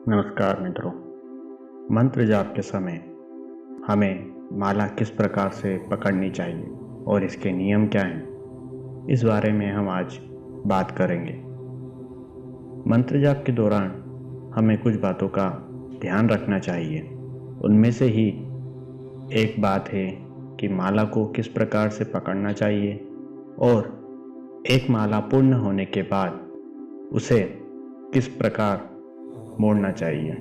नमस्कार मित्रों। मंत्र जाप के समय हमें माला किस प्रकार से पकड़नी चाहिए और इसके नियम क्या हैं, इस बारे में हम आज बात करेंगे। मंत्र जाप के दौरान हमें कुछ बातों का ध्यान रखना चाहिए। उनमें से ही एक बात है कि माला को किस प्रकार से पकड़ना चाहिए और एक माला पूर्ण होने के बाद उसे किस प्रकार मोड़ना चाहिए,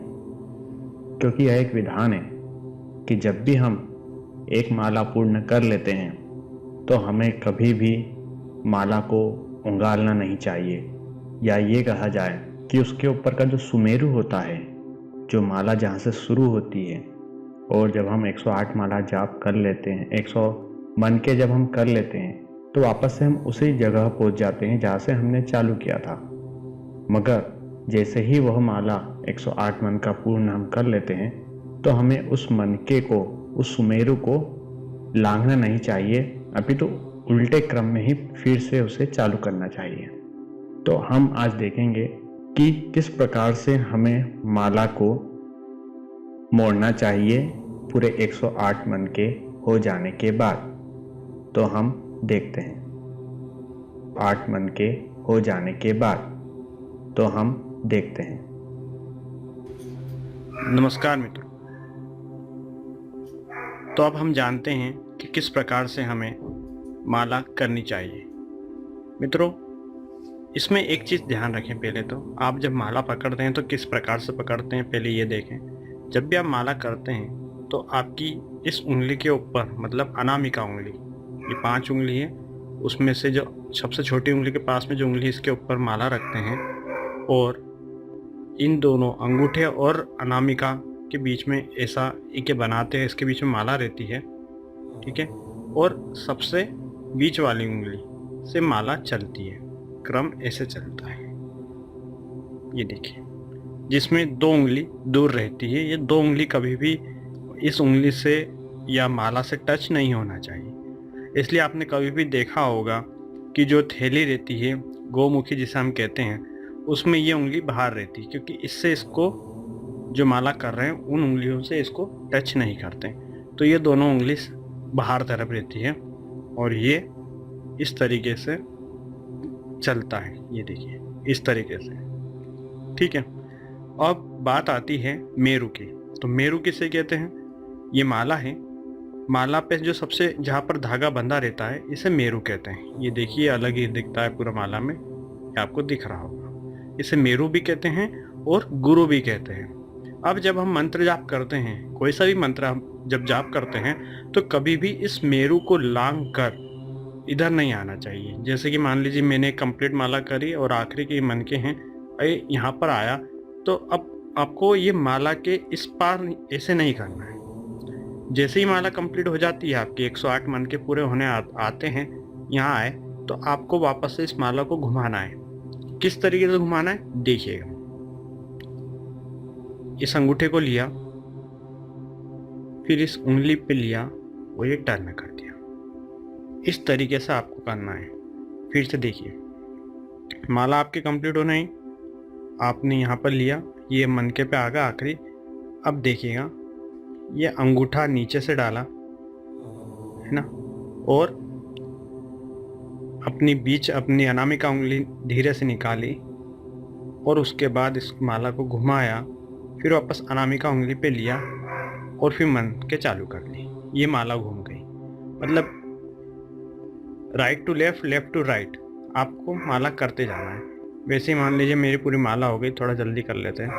क्योंकि यह एक विधान है कि जब भी हम एक माला पूर्ण कर लेते हैं तो हमें कभी भी माला को उंगालना नहीं चाहिए, या ये कहा जाए कि उसके ऊपर का जो सुमेरु होता है, जो माला जहाँ से शुरू होती है, और जब हम 108 माला जाप कर लेते हैं, 100 मन के जब हम कर लेते हैं तो वापस से हम उसी जगह पहुँच जाते हैं जहाँ से हमने चालू किया था। मगर जैसे ही वह माला 108 मन का पूर्ण हम कर लेते हैं तो हमें उस मनके को, उस सुमेरु को लांघना नहीं चाहिए, अभी तो उल्टे क्रम में ही फिर से उसे चालू करना चाहिए। तो हम आज देखेंगे कि किस प्रकार से हमें माला को मोड़ना चाहिए पूरे 108 मन के हो जाने के बाद। तो हम देखते हैं 8 मन के हो जाने के बाद तो हम देखते हैं। नमस्कार मित्रों। तो अब हम जानते हैं कि किस प्रकार से हमें माला करनी चाहिए। मित्रों, इसमें एक चीज़ ध्यान रखें। पहले तो आप जब माला पकड़ते हैं तो किस प्रकार से पकड़ते हैं, पहले ये देखें। जब भी आप माला करते हैं तो आपकी इस उंगली के ऊपर, मतलब अनामिका उंगली, ये 5 उंगली है, उसमें से जो सबसे छोटी उंगली के पास में जो उंगली, इसके ऊपर माला रखते हैं और इन दोनों अंगूठे और अनामिका के बीच में ऐसा इके बनाते हैं, इसके बीच में माला रहती है, ठीक है। और सबसे बीच वाली उंगली से माला चलती है, क्रम ऐसे चलता है। ये देखिए, जिसमें 2 उंगली दूर रहती है। ये 2 उंगली कभी भी इस उंगली से या माला से टच नहीं होना चाहिए। इसलिए आपने कभी भी देखा होगा कि जो थैली रहती है, गौमुखी जिसे हम कहते हैं, उसमें ये उंगली बाहर रहती है, क्योंकि इससे इसको जो माला कर रहे हैं उन उंगलियों से इसको टच नहीं करते। तो ये दोनों उंगली बाहर तरफ रहती है और ये इस तरीके से चलता है। ये देखिए, इस तरीके से, ठीक है। अब बात आती है मेरु की। तो मेरु किसे कहते हैं? ये माला है, माला पे जो सबसे जहाँ पर धागा बंधा रहता है, इसे मेरु कहते हैं। ये देखिए, अलग ही दिखता है पूरा माला में, ये आपको दिख रहा होगा। इसे मेरु भी कहते हैं और गुरु भी कहते हैं। अब जब हम मंत्र जाप करते हैं, कोई सा भी मंत्र हम जब जाप करते हैं, तो कभी भी इस मेरु को लांघ कर इधर नहीं आना चाहिए। जैसे कि मान लीजिए मैंने कंप्लीट माला करी और आखिरी के मन के हैं, यहाँ पर आया, तो अब आपको ये माला के इस पार ऐसे नहीं करना है। जैसे ही माला कंप्लीट हो जाती है, आपके 108 मन के पूरे होने आते हैं, यहाँ आए, तो आपको वापस से इस माला को घुमाना है। किस तरीके से घुमाना है देखिएगा। इस अंगूठे को लिया, फिर इस उंगली पे लिया और ये टर्न कर दिया। इस तरीके से आपको करना है। फिर से देखिए, माला आपकी कंप्लीट हो नहीं, आपने यहाँ पर लिया, ये मनके पे आ गया आखिरी। अब देखिएगा, ये अंगूठा नीचे से डाला है ना, और अपनी अनामिका उंगली धीरे से निकाली और उसके बाद इस माला को घुमाया, फिर वापस अनामिका उंगली पे लिया और फिर मन के चालू कर ली। ये माला घूम गई। मतलब right to left, left to right, आपको माला करते जाना है। वैसे ही मान लीजिए मेरी पूरी माला हो गई, थोड़ा जल्दी कर लेते हैं।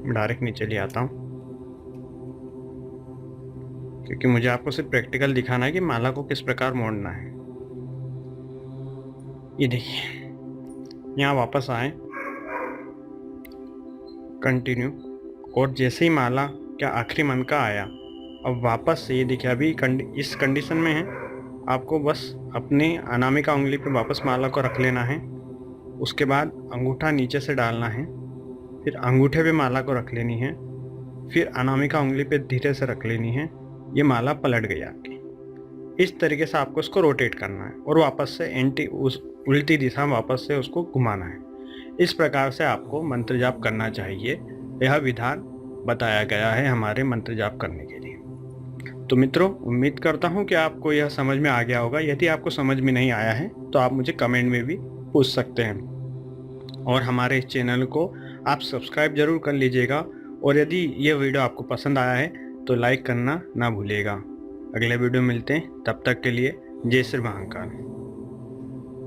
डायरेक्ट नीचे ले आता हूँ, क्योंकि मुझे आपको सिर्फ प्रैक्टिकल दिखाना है कि माला को किस प्रकार मोड़ना है। ये देखिए, यहाँ वापस आए, कंटिन्यू, और जैसे ही माला क्या आखिरी मन का आया, अब वापस से ये देखिए, अभी इस कंडीशन में है, आपको बस अपने अनामिका उंगली पे वापस माला को रख लेना है। उसके बाद अंगूठा नीचे से डालना है, फिर अंगूठे पे माला को रख लेनी है, फिर अनामिका उंगली पे धीरे से रख लेनी है। ये माला पलट गई आपकी। इस तरीके से आपको इसको रोटेट करना है और वापस से उल्टी दिशा में वापस से उसको घुमाना है। इस प्रकार से आपको मंत्र जाप करना चाहिए। यह विधान बताया गया है हमारे मंत्र जाप करने के लिए। तो मित्रों, उम्मीद करता हूँ कि आपको यह समझ में आ गया होगा। यदि आपको समझ में नहीं आया है तो आप मुझे कमेंट में भी पूछ सकते हैं, और हमारे इस चैनल को आप सब्सक्राइब जरूर कर लीजिएगा। और यदि यह वीडियो आपको पसंद आया है तो लाइक करना ना भूलिएगा। अगले वीडियो मिलते हैं, तब तक के लिए जय श्री महाकाल।